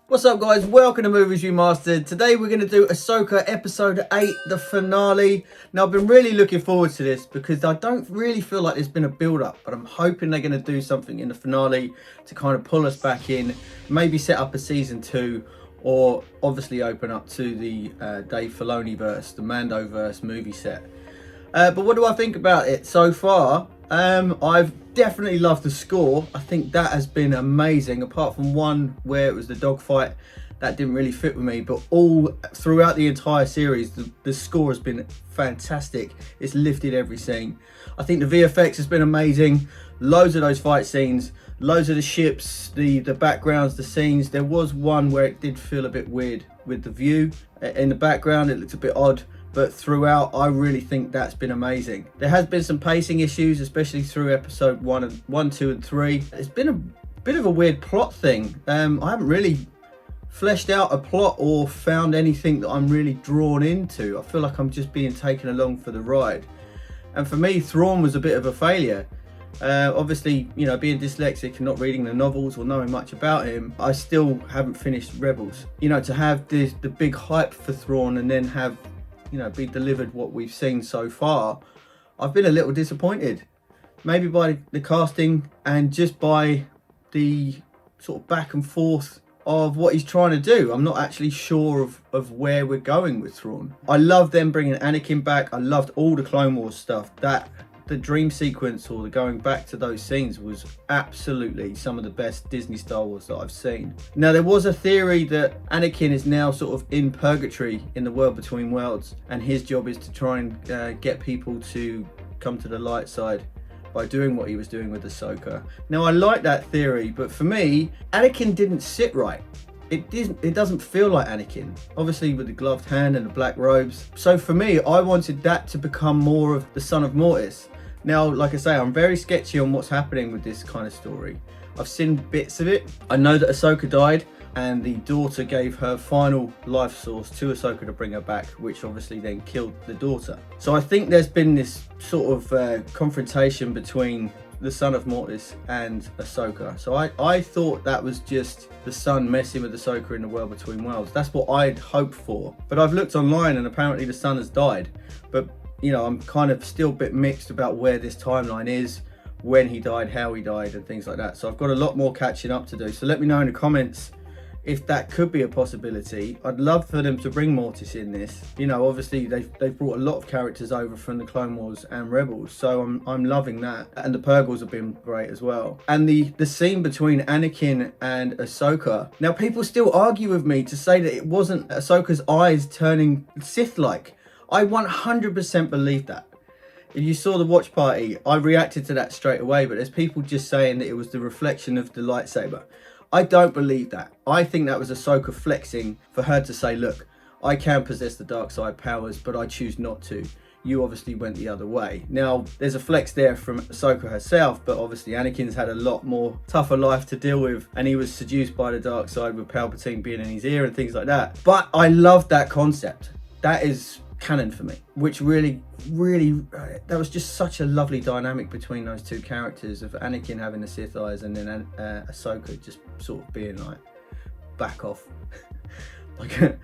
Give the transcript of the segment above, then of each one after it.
What's up guys, welcome to Movies Remastered. Today we're going to do Ahsoka episode 8, the finale. Now I've been really looking forward to this because I don't really feel like there's been a build up, but I'm hoping they're going to do something in the finale to kind of pull us back in, maybe set up a season 2 or obviously open up to the Dave Filoni-verse, the Mando-verse movie set. But what do I think about it so far? I've definitely loved the score. I think that has been amazing, apart from one where it was the dogfight that didn't really fit with me, but all throughout the entire series the score has been fantastic. It's lifted every scene. I think the VFX has been amazing. Loads of those fight scenes, loads of the ships, the backgrounds, the scenes. There was one where it did feel a bit weird with the view in the background. It looked a bit odd, but throughout I really think that's been amazing. There has been some pacing issues, especially through episode 1, 2 and 3. It's been a bit of a weird plot thing. I haven't really fleshed out a plot or found anything that I'm really drawn into. I feel like I'm just being taken along for the ride. And for me, Thrawn was a bit of a failure. Obviously, you know, being dyslexic and not reading the novels or knowing much about him, I still haven't finished Rebels. You know, to have the big hype for Thrawn and then have, you know, be delivered what we've seen so far, I've been a little disappointed. Maybe by the casting and just by the sort of back and forth of what he's trying to do. I'm not actually sure of where we're going with Thrawn. I love them bringing Anakin back. I loved all the Clone Wars stuff. The dream sequence or the going back to those scenes was absolutely some of the best Disney Star Wars that I've seen. Now there was a theory that Anakin is now sort of in purgatory in the world between worlds, and his job is to try and get people to come to the light side by doing what he was doing with Ahsoka. Now I like that theory, but for me, Anakin didn't sit right. It doesn't feel like Anakin, obviously with the gloved hand and the black robes. So for me, I wanted that to become more of the Son of Mortis. Now, like I say, I'm very sketchy on what's happening with this kind of story. I've seen bits of it. I know that Ahsoka died and the daughter gave her final life source to Ahsoka to bring her back, which obviously then killed the daughter. So I think there's been this sort of confrontation between the Son of Mortis and Ahsoka. So I thought that was just the son messing with Ahsoka in the world between worlds. That's what I'd hoped for. But I've looked online and apparently the son has died. But you know, I'm kind of still a bit mixed about where this timeline is, when he died, how he died and things like that. So I've got a lot more catching up to do. So let me know in the comments if that could be a possibility. I'd love for them to bring Mortis in this. You know, obviously they've brought a lot of characters over from the Clone Wars and Rebels, so I'm loving that. And the Purgles have been great as well. And the scene between Anakin and Ahsoka. Now people still argue with me to say that it wasn't Ahsoka's eyes turning Sith-like. I 100% believe that. If you saw the watch party, I reacted to that straight away, but there's people just saying that it was the reflection of the lightsaber. I don't believe that. I think that was Ahsoka flexing for her to say, look, I can possess the dark side powers, but I choose not to. You obviously went the other way. Now, there's a flex there from Ahsoka herself, but obviously Anakin's had a lot more tougher life to deal with, and he was seduced by the dark side with Palpatine being in his ear and things like that. But I loved that concept. That is canon for me, which really that was just such a lovely dynamic between those two characters, of Anakin having the Sith eyes and then Ahsoka just sort of being like, back off. Like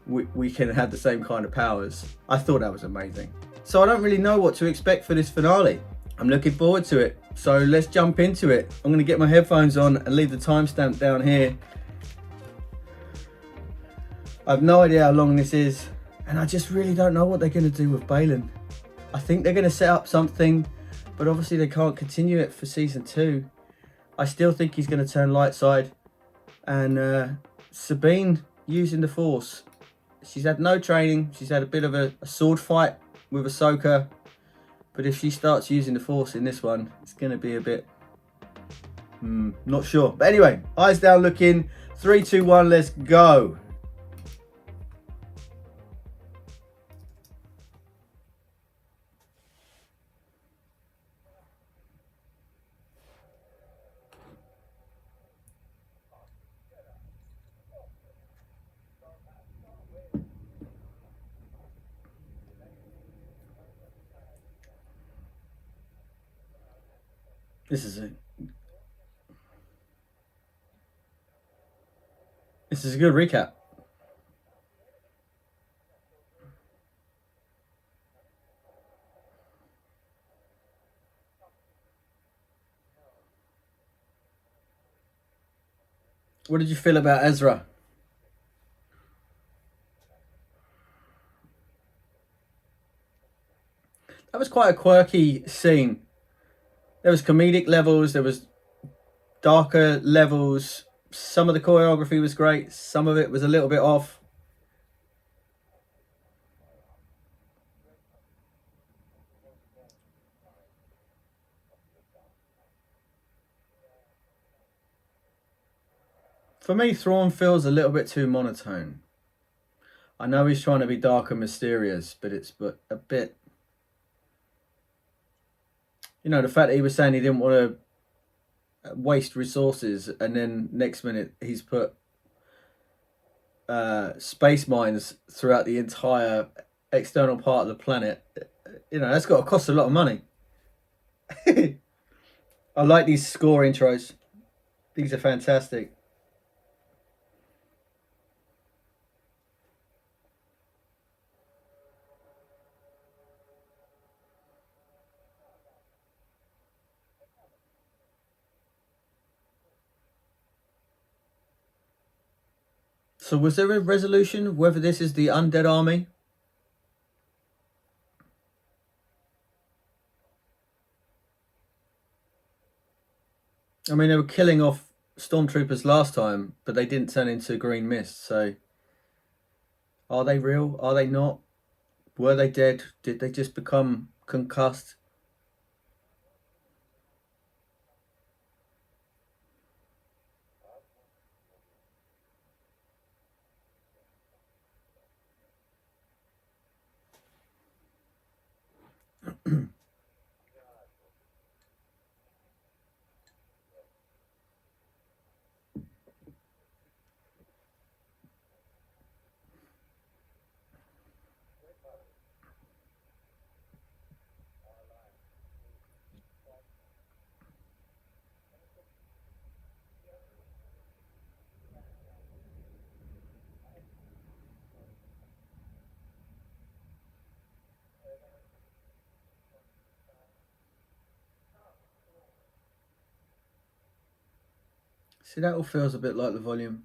we can have the same kind of powers. I thought that was amazing. So I don't really know what to expect for this finale. I'm looking forward to it, so let's jump into it. I'm going to get my headphones on and leave the timestamp down here. I have no idea how long this is, and I just really don't know what they're going to do with Baylan. I think they're going to set up something, but obviously they can't continue it for season 2. I still think he's going to turn light side. And Sabine using the Force. She's had no training. She's had a bit of a sword fight with Ahsoka. But if she starts using the Force in this one, it's going to be a bit... not sure. But anyway, eyes down looking. 3, 2, 1, let's go. This This is a good recap. What did you feel about Ezra? That was quite a quirky scene. There was comedic levels, there was darker levels. Some of the choreography was great, some of it was a little bit off. For me, Thrawn feels a little bit too monotone. I know he's trying to be dark and mysterious, but it's a bit... You know, the fact that he was saying he didn't want to waste resources, and then next minute he's put space mines throughout the entire external part of the planet. You know, that's got to cost a lot of money. I like these score intros. These are fantastic. So was there a resolution whether this is the undead army? I mean, they were killing off stormtroopers last time, but they didn't turn into green mist, so... Are they real? Are they not? Were they dead? Did they just become concussed? See, that all feels a bit like the volume.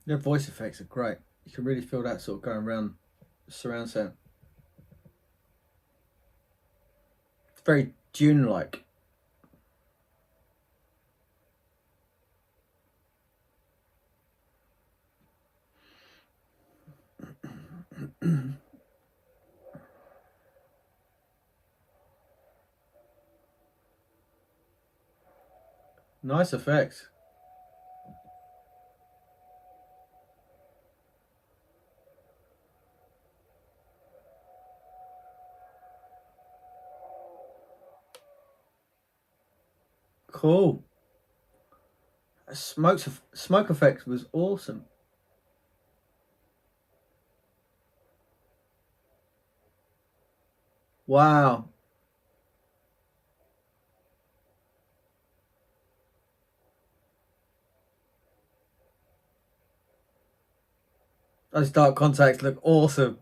Their voice effects are great. You can really feel that sort of going around the surround sound. It's very Dune-like. Nice effects. Cool. Smoke effect was awesome. Wow. Those dark contacts look awesome.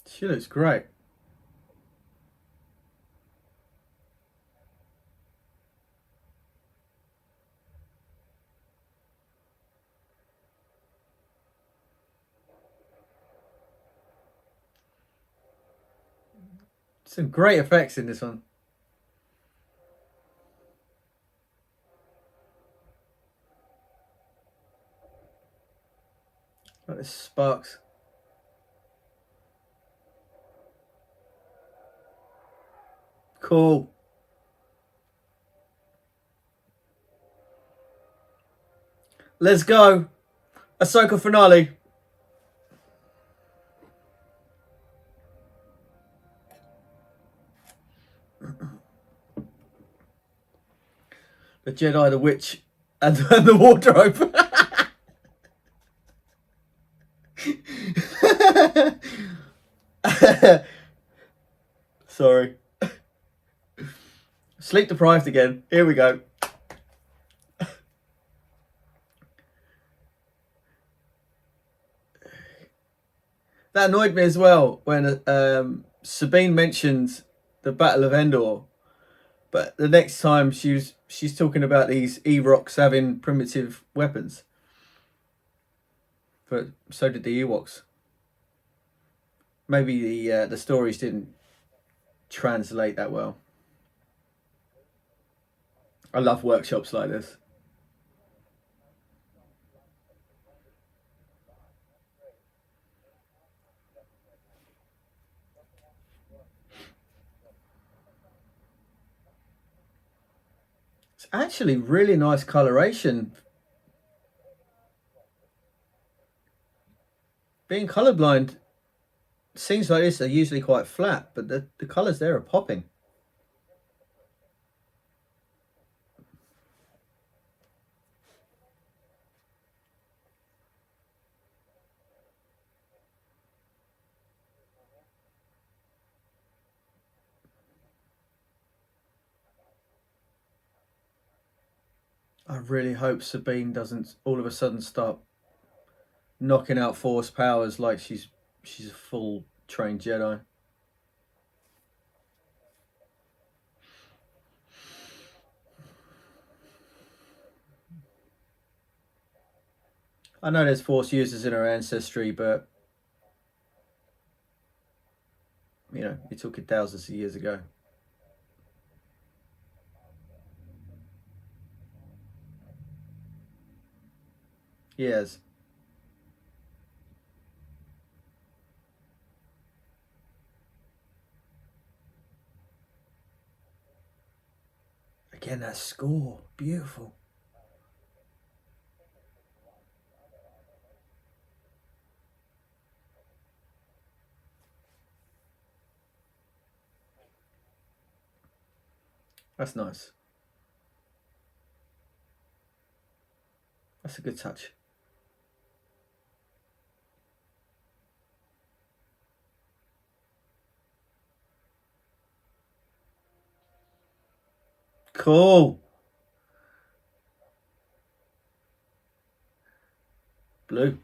She looks great. Some great effects in this one. Like the sparks. Cool. Let's go. Ahsoka finale. The Jedi, the Witch, and the wardrobe. Sorry. Sleep deprived again. Here we go. That annoyed me as well when Sabine mentioned the Battle of Endor, but the next time she's talking about these Ewoks having primitive weapons. But so did the Ewoks. Maybe the stories didn't translate that well. I love workshops like this. It's actually really nice coloration. Being colorblind, scenes like this are usually quite flat, but the colors there are popping. I really hope Sabine doesn't all of a sudden start knocking out Force powers like she's a full trained Jedi. I know there's Force users in her ancestry, but you know, you're talking thousands of years ago. Yes. Again, that score, beautiful. That's nice. That's a good touch. Cool. Blue.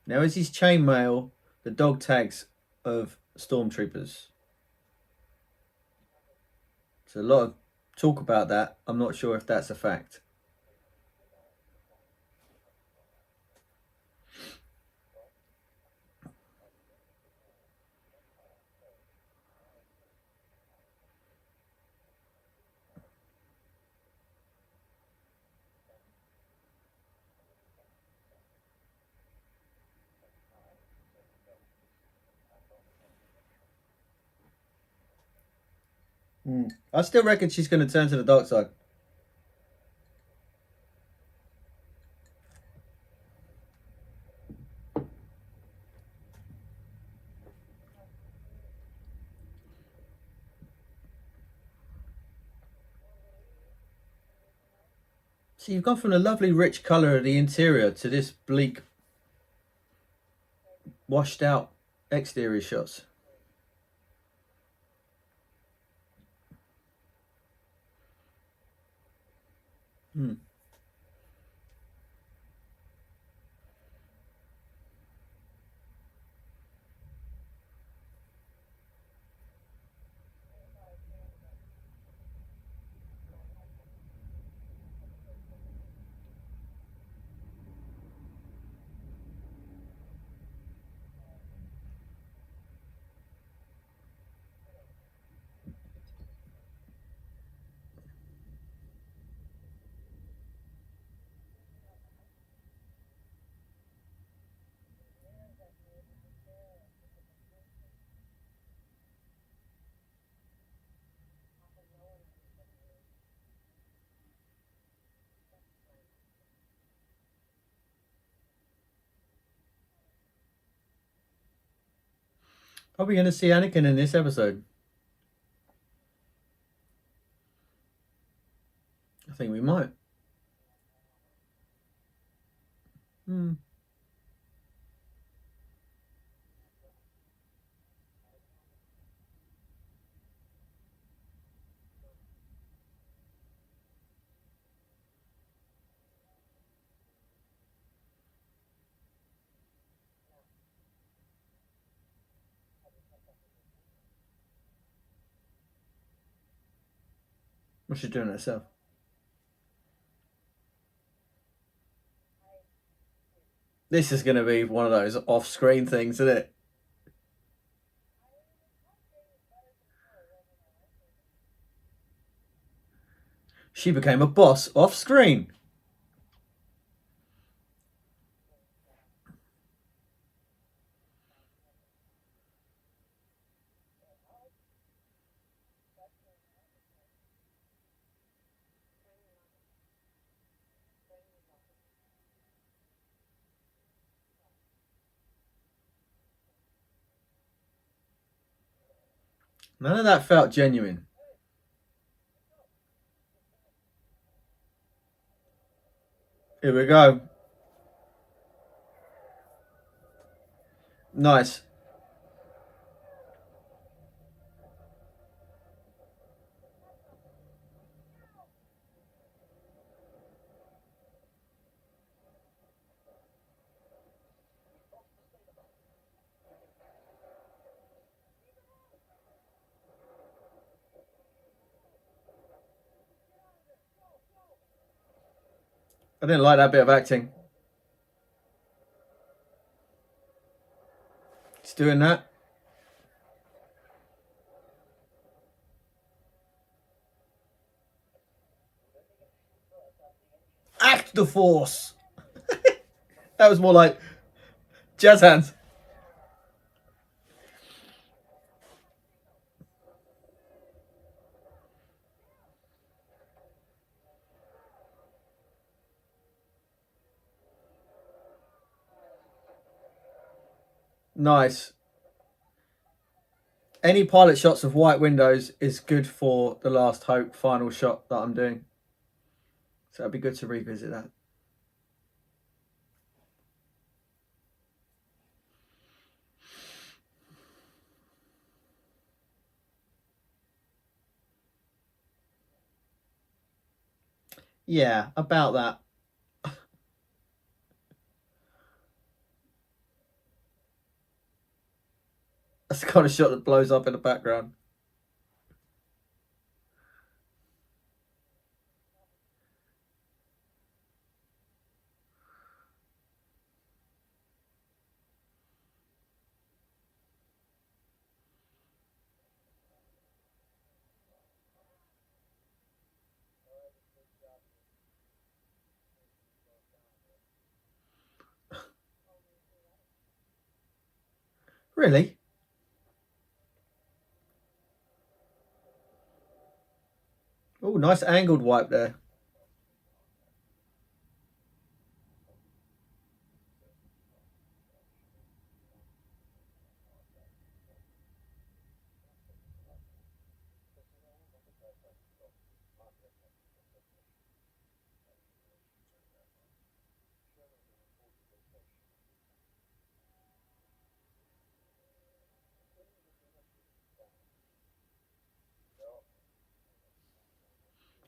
Now, is his chainmail the dog tags of stormtroopers? There's a lot of talk about that. I'm not sure if that's a fact. I still reckon she's going to turn to the dark side. So you've gone from the lovely rich colour of the interior to this bleak, washed out exterior shots. Hmm. Are we going to see Anakin in this episode? I think we might. Hmm. What's she doing herself? This is going to be one of those off-screen things, isn't it? She became a boss off-screen. None of that felt genuine. Here we go. Nice. I didn't like that bit of acting. It's doing that. Act the force. That was more like jazz hands. Nice. Any pilot shots of white windows is good for the Last Hope final shot that I'm doing. So it'd be good to revisit that. Yeah, about that. That's the kind of shot that blows up in the background. Really? Oh, nice angled wipe there.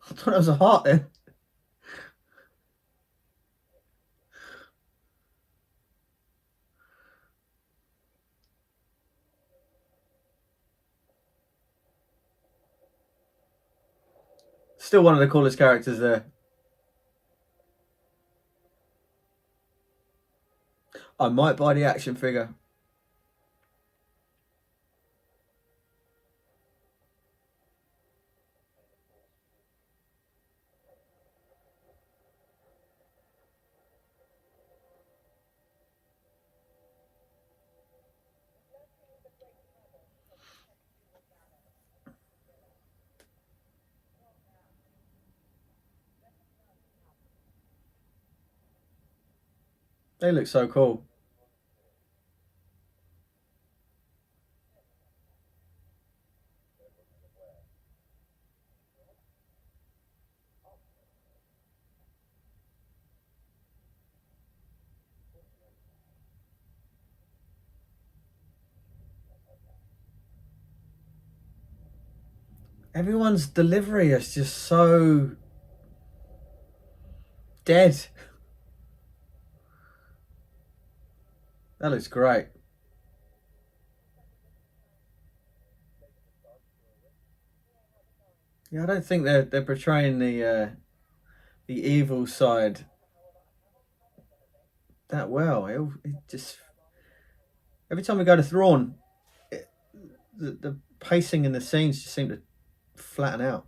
I thought that was a heart then. Still one of the coolest characters there. I might buy the action figure. They look so cool. Everyone's delivery is just so dead. That looks great. Yeah, I don't think they're portraying the evil side that well. It just, every time we go to Thrawn, the pacing in the scenes just seem to flatten out.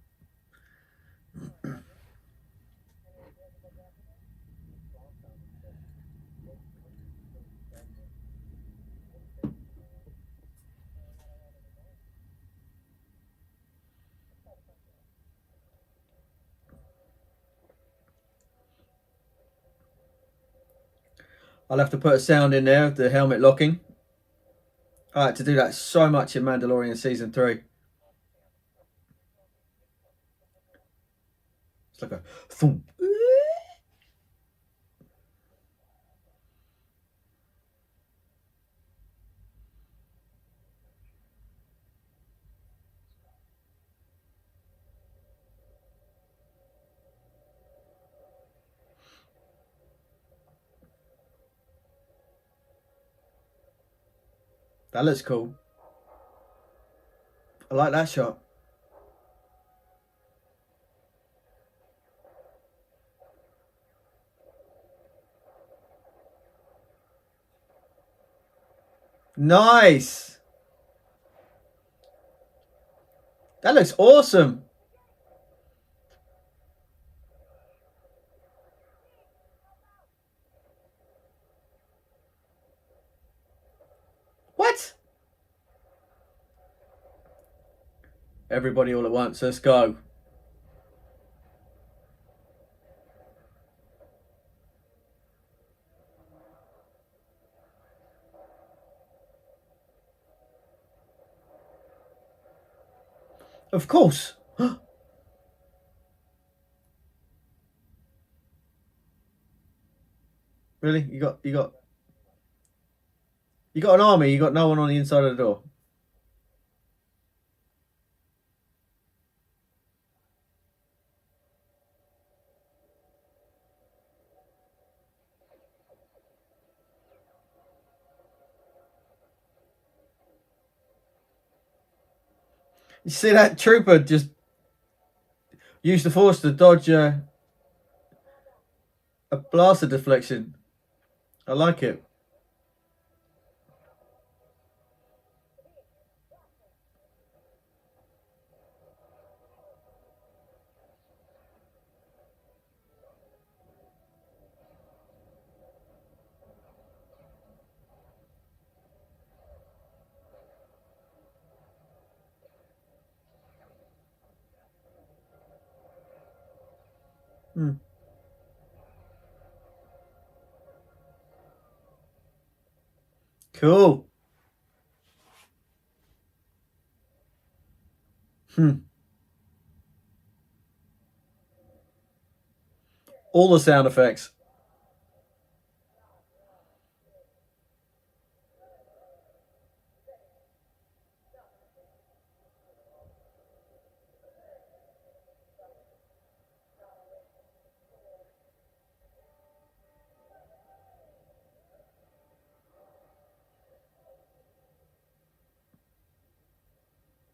I'll have to put a sound in there of the helmet locking. I had to do that so much in Mandalorian Season 3. It's like a thump. That looks cool. I like that shot. Nice. That looks awesome. What? Everybody all at once. Let's go. Of course. Really? You got an army, you got no one on the inside of the door. You see that trooper just use the force to dodge a blaster deflection. I like it. Hmm. Cool. All the sound effects.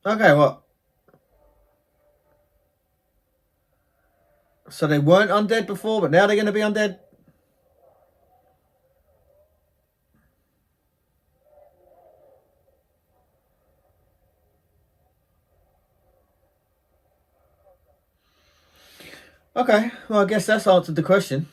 Okay, what? So they weren't undead before, but now they're going to be undead? Okay, well, I guess that's answered the question.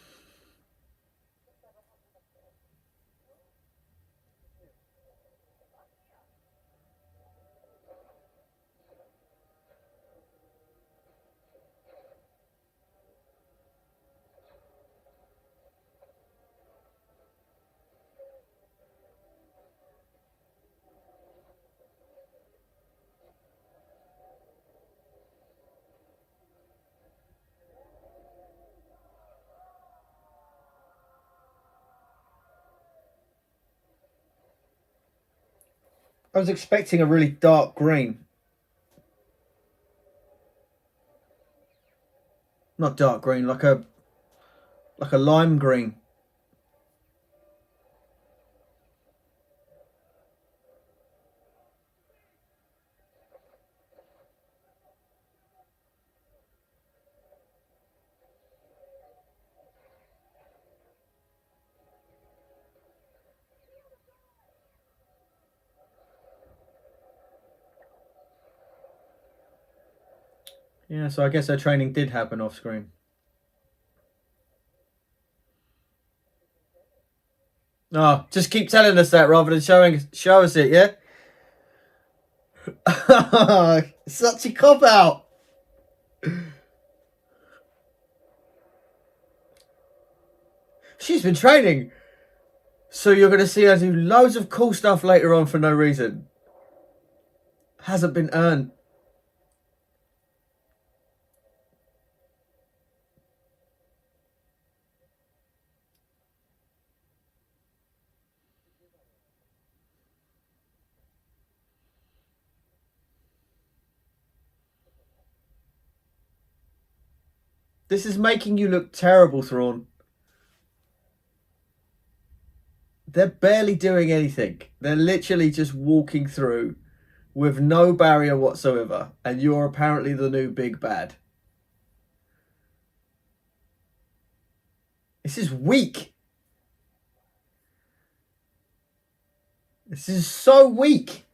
I was expecting a really dark green. Not dark green, like a lime green. Yeah, so I guess her training did happen off screen. Oh, just keep telling us that rather than show us it, yeah? Such a cop-out. She's been training. So you're going to see her do loads of cool stuff later on for no reason. Hasn't been earned. This is making you look terrible, Thrawn. They're barely doing anything. They're literally just walking through with no barrier whatsoever. And you're apparently the new big bad. This is weak. This is so weak.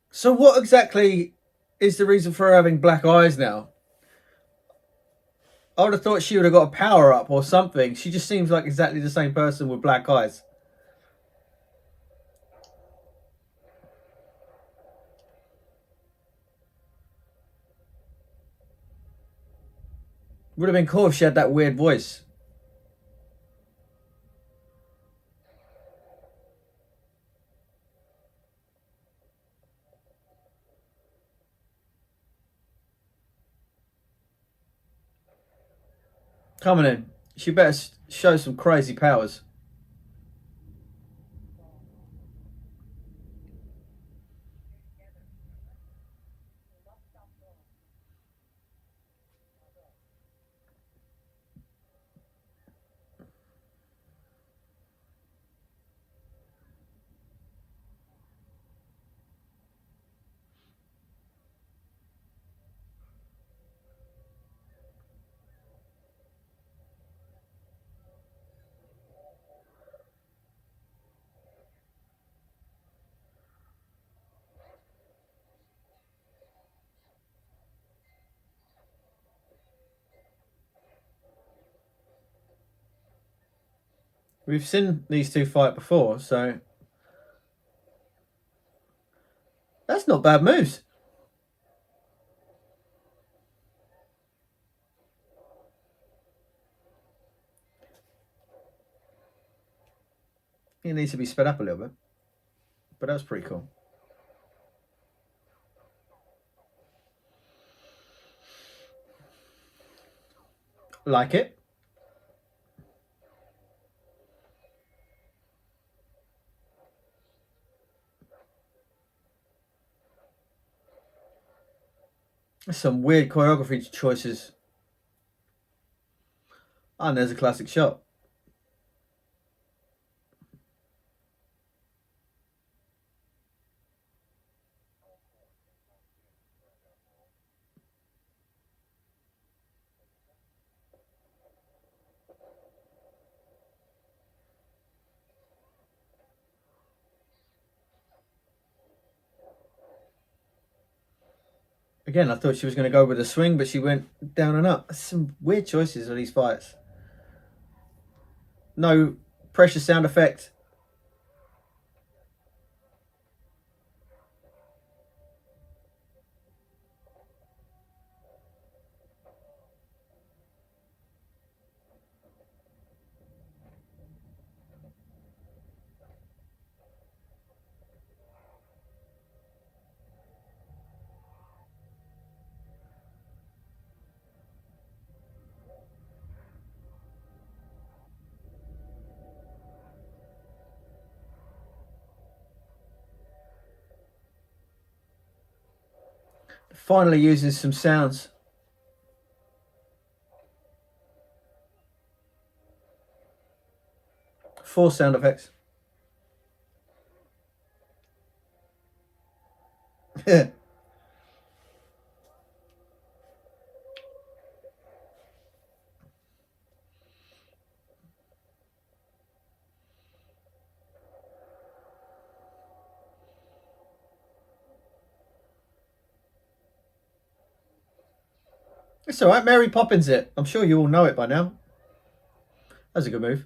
So what exactly is the reason for her having black eyes now? I would have thought she would have got a power up or something. She just seems like exactly the same person with black eyes. Would have been cool if she had that weird voice. Coming in. She better show some crazy powers. We've seen these two fight before, so that's not bad moves. It needs to be sped up a little bit, but that's pretty cool. Like it. There's some weird choreography choices. And there's a classic shot. Again, I thought she was going to go with a swing, but she went down and up. There's some weird choices of these fights. No pressure sound effect. Finally using some sounds. Four sound effects. Yeah. It's alright, Mary Poppins it. I'm sure you all know it by now. That's a good move.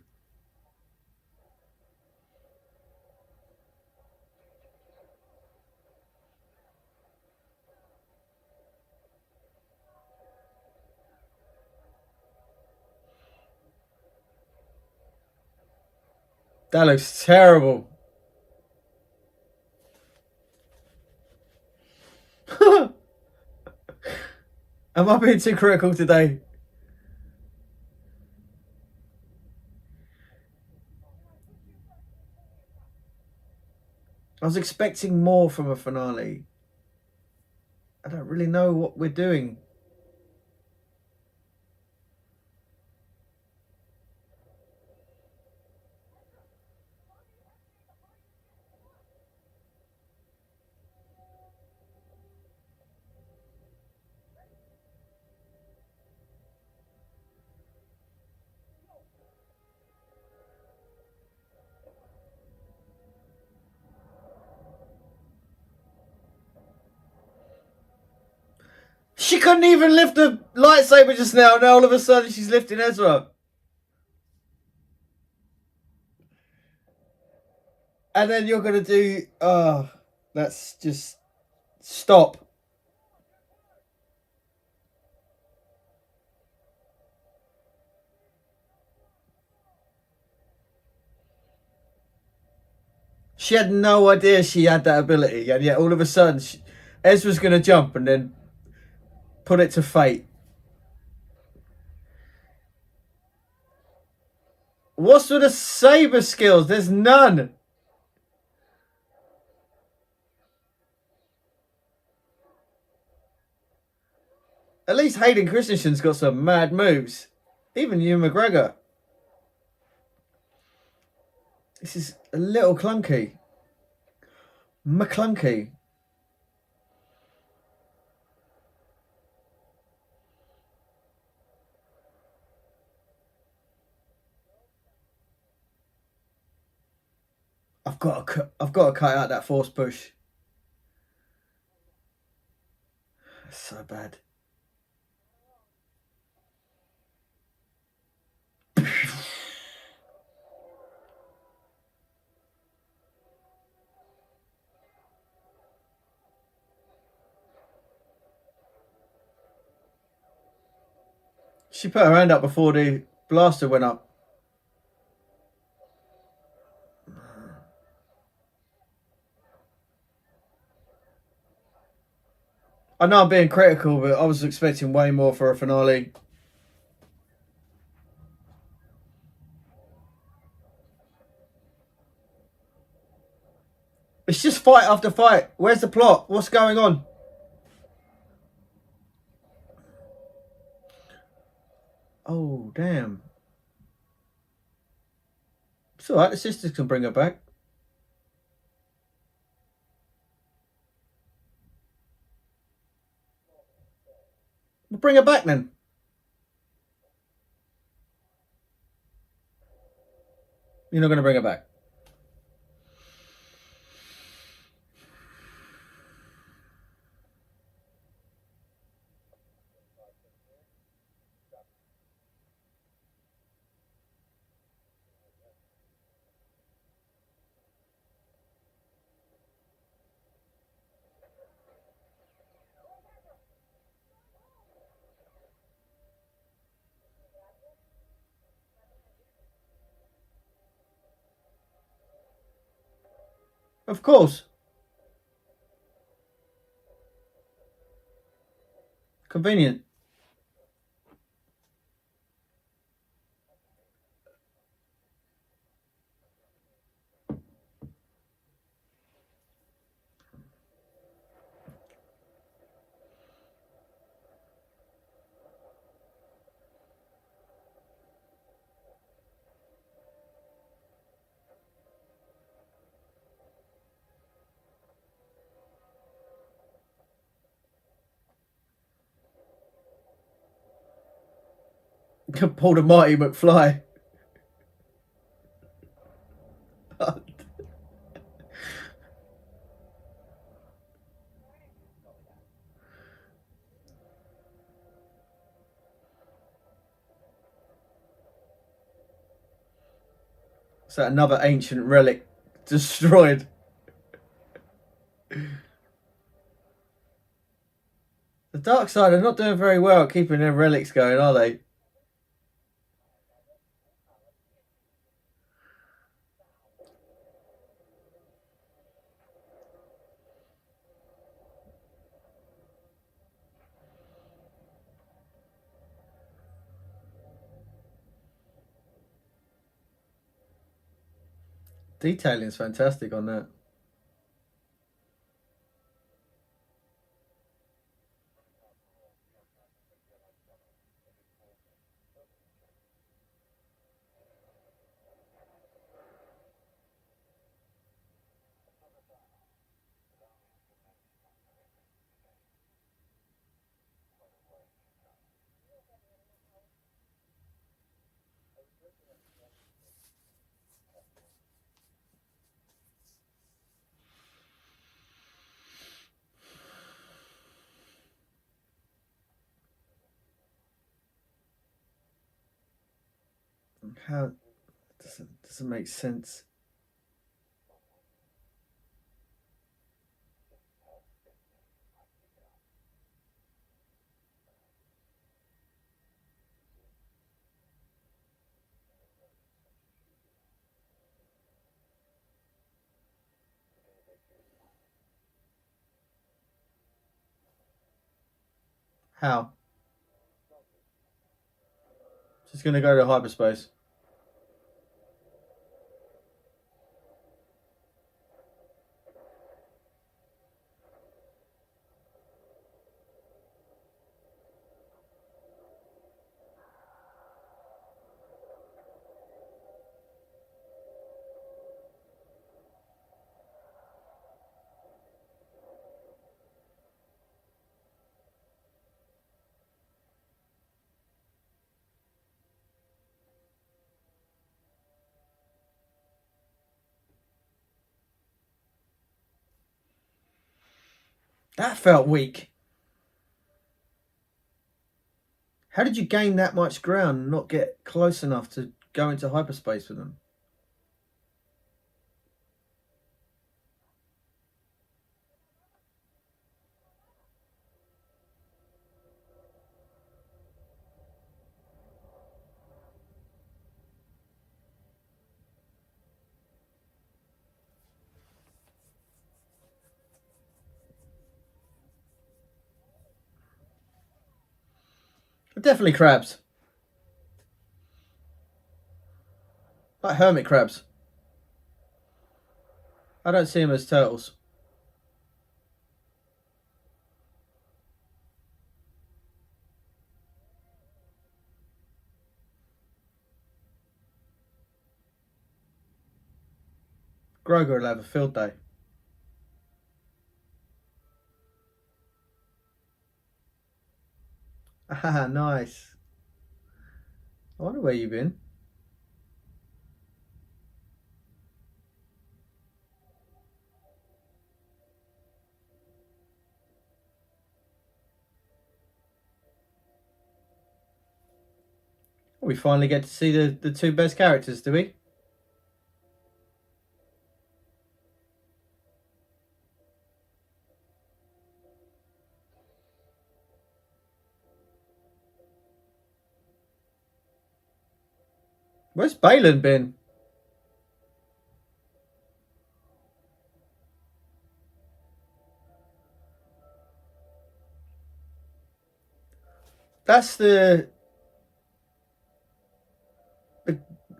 That looks terrible. Am I being too critical today? I was expecting more from a finale. I don't really know what we're doing. She couldn't even lift the lightsaber just now. Now all of a sudden she's lifting Ezra. And then you're going to do... Oh, that's just... Stop. She had no idea she had that ability. And yet all of a sudden Ezra's going to jump and then put it to fate. What's with the saber skills? There's none. At least Hayden Christensen's got some mad moves. Even Ewan McGregor. This is a little clunky. McClunky. I've got to cut out that force push. It's so bad. She put her hand up before the blaster went up. I know I'm being critical, but I was expecting way more for a finale. It's just fight after fight. Where's the plot? What's going on? Oh, damn. It's alright, the sisters can bring her back. We'll bring her back then. You're not going to bring her back. Of course. Convenient. Pulled a Marty McFly. Is that another ancient relic destroyed? The dark side are not doing very well at keeping their relics going, are they? Detailing is fantastic on that. How doesn't make sense. How? She's gonna go to hyperspace. That felt weak. How did you gain that much ground and not get close enough to go into hyperspace with them? Definitely crabs. Like hermit crabs. I don't see them as turtles. Grogu will have a field day. Ah, nice. I wonder where you've been. We finally get to see the two best characters, do we? Where's Balin been? That's the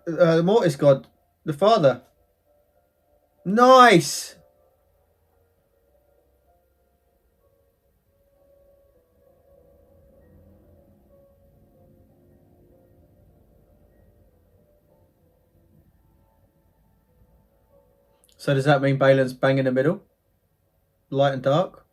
Mortis god, the father. Nice. So does that mean Balin's bang in the middle? Light and dark?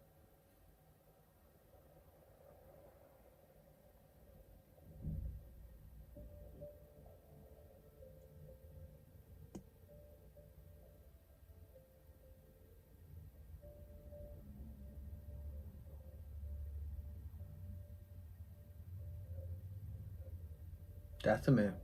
Dathomir.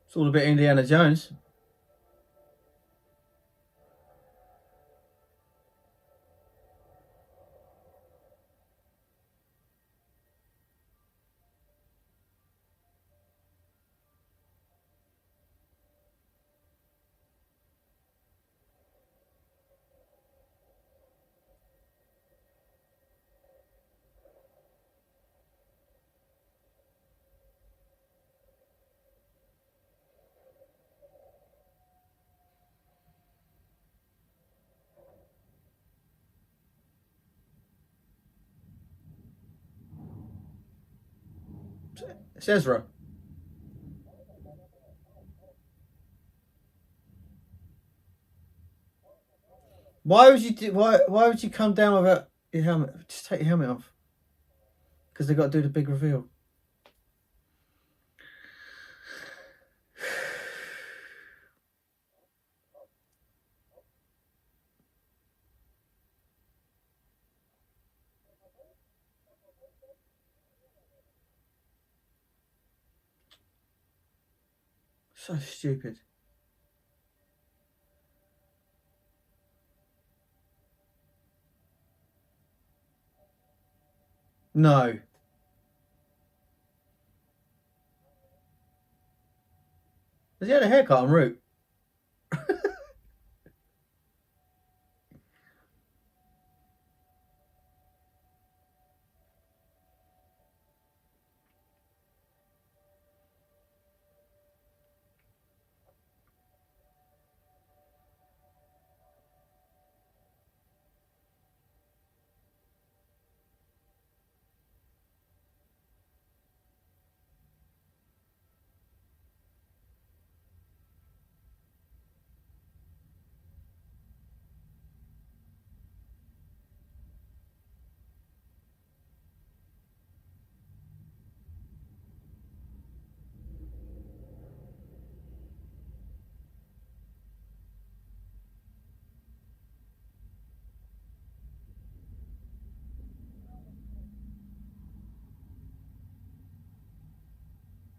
It's all a bit Indiana Jones. It's Ezra. Why would you why would you come down without your helmet? Just take your helmet off. Because they got to do the big reveal. So stupid. No. Has he had a haircut en route?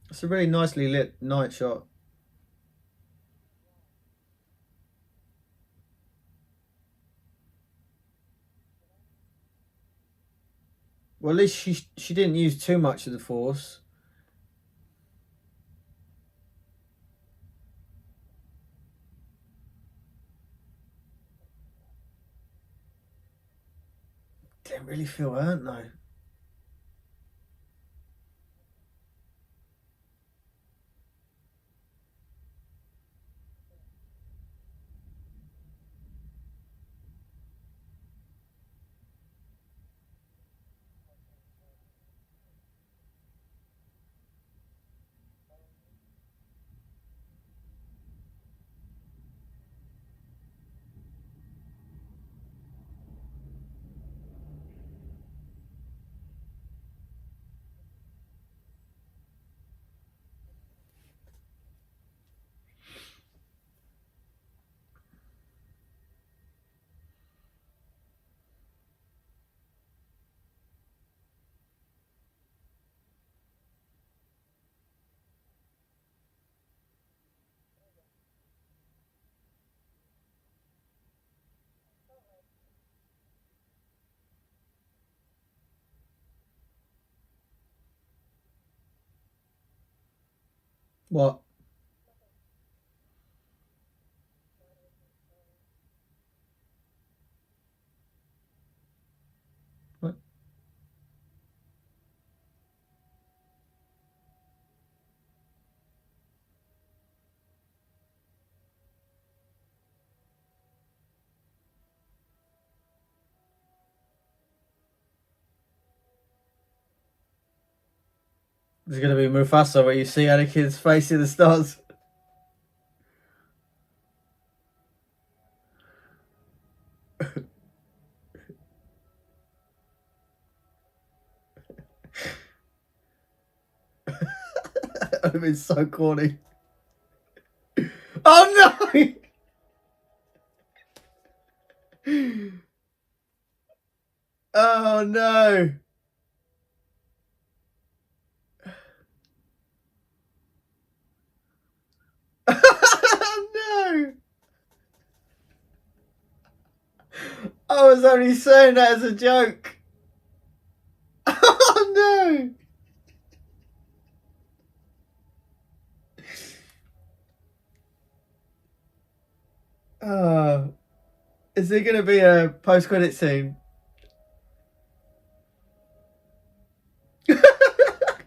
It's a really nicely lit night shot. Well, at least she didn't use too much of the Force. Didn't really feel hurt though. What? What? There's gonna be Mufasa where you see Anakin's face in the stars. That would have been so corny. Oh no! Oh no! No! I was only saying that as a joke. Oh no! Oh, is there going to be a post-credit scene? I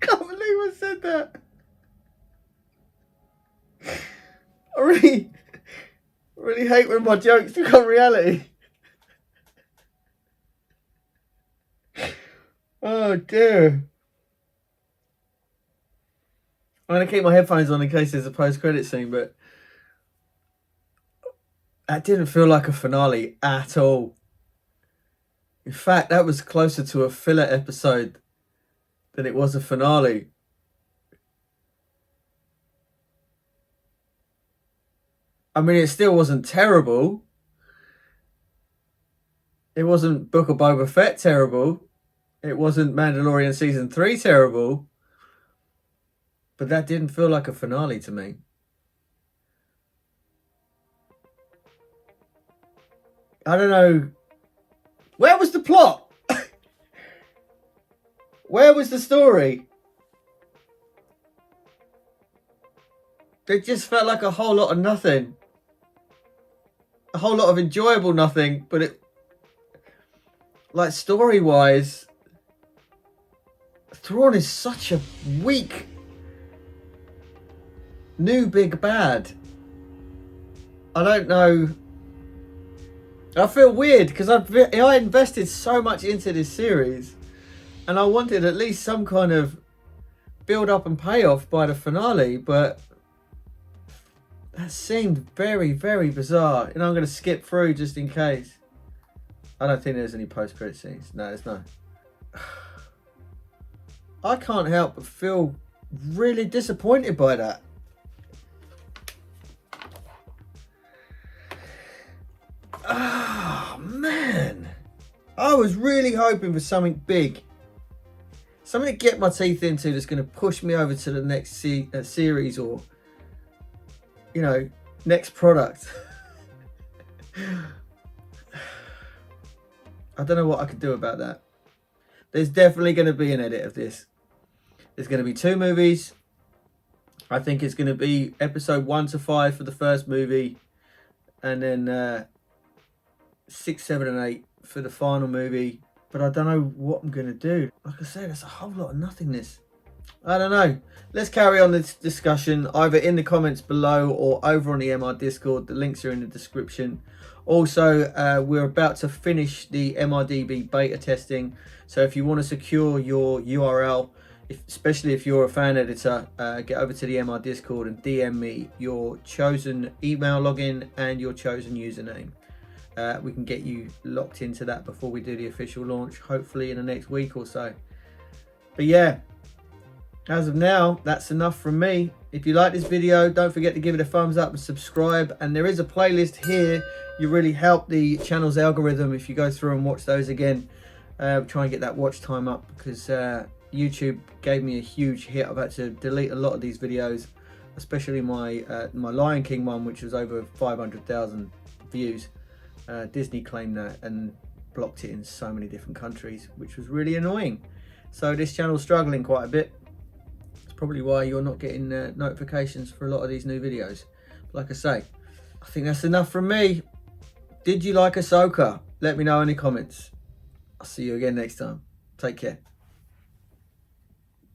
can't believe I said that. I really hate when my jokes become reality. Oh dear. I'm going to keep my headphones on in case there's a post-credit scene, but that didn't feel like a finale at all. In fact, that was closer to a filler episode than it was a finale. I mean, it still wasn't terrible. It wasn't Book of Boba Fett terrible. It wasn't Mandalorian Season 3 terrible. But that didn't feel like a finale to me. I don't know. Where was the plot? Where was the story? It just felt like a whole lot of nothing. A whole lot of enjoyable nothing, but it... Like, story-wise... Thrawn is such a weak... new big bad. I don't know... I feel weird because I invested so much into this series and I wanted at least some kind of build up and payoff by the finale, but that seemed very, very bizarre. And I'm going to skip through just in case. I don't think there's any post-credit scenes. No, there's no. I can't help but feel really disappointed by that. Oh, man. I was really hoping for something big. Something to get my teeth into that's going to push me over to the next series or, you know, next product. I don't know what I could do about that. There's definitely going to be an edit of this. There's going to be 2 movies. I think it's going to be episode 1 to 5 for the first movie. And then... 6, 7 and 8 for the final movie, but I don't know what I'm going to do. Like I said, there's a whole lot of nothingness. I don't know. Let's carry on this discussion either in the comments below or over on the MR Discord. The links are in the description. Also, we're about to finish the MRDB beta testing, so if you want to secure your URL, especially if you're a fan editor, get over to the MR Discord and DM me your chosen email login and your chosen username. We can get you locked into that before we do the official launch, hopefully in the next week or so. But yeah, as of now, that's enough from me. If you like this video, don't forget to give it a thumbs up and subscribe. And there is a playlist here. You really help the channel's algorithm if you go through and watch those again. Try and get that watch time up because YouTube gave me a huge hit. I've had to delete a lot of these videos, especially my Lion King one, which was over 500,000 views. Disney claimed that and blocked it in so many different countries, which was really annoying. So this channel's struggling quite a bit. probably why you're not getting notifications for a lot of these new videos. Like I say, I think that's enough from me. Did you like Ahsoka? Let me know in the comments. I'll see you again next time. Take care.